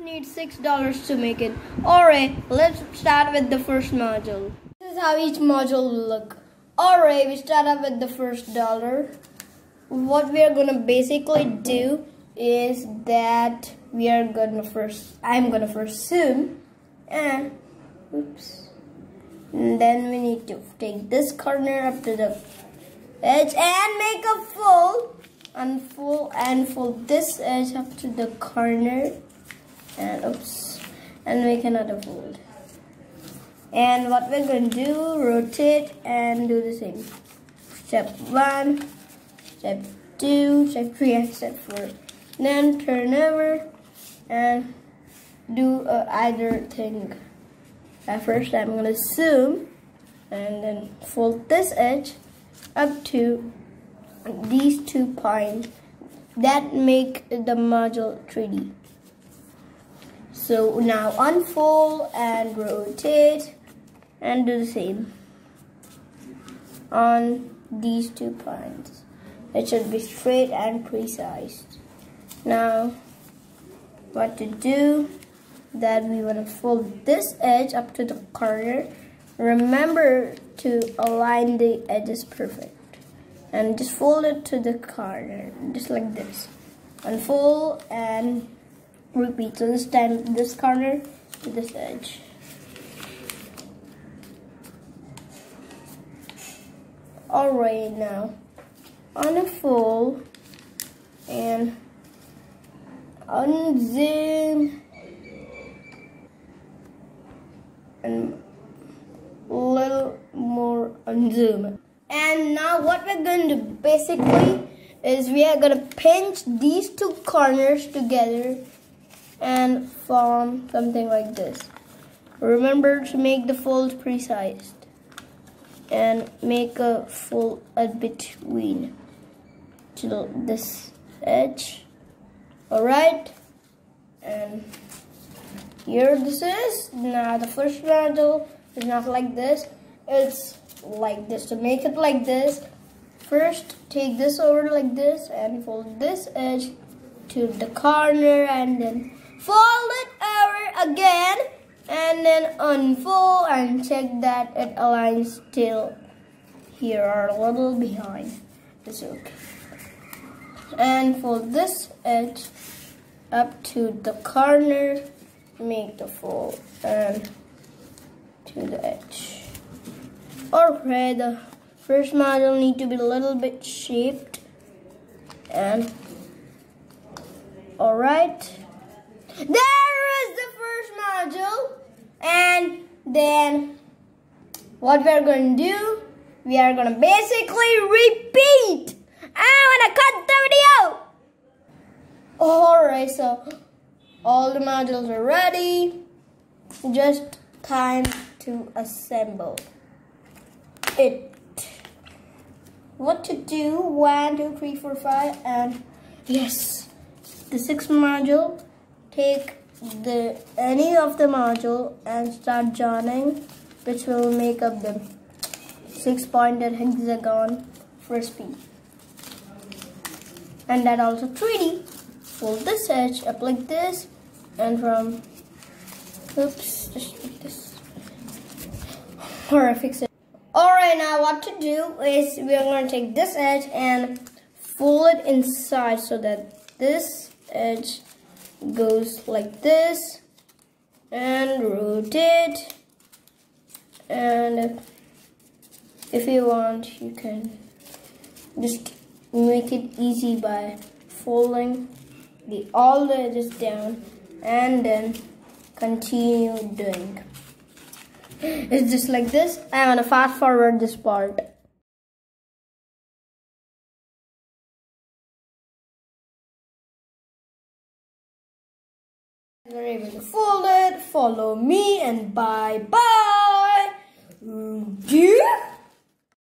Need $6 to make it. Alright, let's start with the first module. This is how each module will look. Alright, we start up with the first dollar. What we are gonna basically do is that I'm gonna first zoom and oops. And then we need to take this corner up to the edge and make a fold and fold this edge up to the corner. And oops, and make another fold. And what we're going to do, rotate and do the same. Step 1, step 2, step 3, and step 4. Then turn over and do either thing. At first I'm going to zoom and then fold this edge up to these 2 points that make the module 3D. So now unfold and rotate and do the same on these 2 points. It should be straight and precise. Now what to do, that we want to fold this edge up to the corner. Remember to align the edges perfect and just fold it to the corner just like this. Unfold and repeat. So this time this corner to this edge. Alright, now unfold and unzoom and a little more unzoom. And now what we're going to do basically is we are going to pinch these 2 corners together and form something like this. Remember to make the folds precise and make a fold between to this edge. Alright, and here this is. Now the first module is not like this, it's like this. To make it like this, first take this over like this and fold this edge to the corner and then fold it over again and then unfold and check that it aligns till here or a little behind. It's okay. And fold this edge up to the corner, make the fold and to the edge. Alright, the first module need to be a little bit shaped and alright. There is the first module, and then what we are going to do, we are going to basically repeat. I'm going to cut the video. Alright, so all the modules are ready. Just time to assemble it. What to do, 1, 2, 3, 4, 5, and yes, the 6th module. Take any of the module and start joining, which will make up the 6-pointed hexagon frisbee. And that also 3D. Fold this edge up like this and from oops, just like this. Or I fix it. Alright, now what to do is we are going to take this edge and fold it inside so that this edge goes like this and rotate, and if you want you can just make it easy by folding all the edges down and then continue doing. It's just like this. I want to fast forward this part. You're able to fold it, follow me, and bye bye.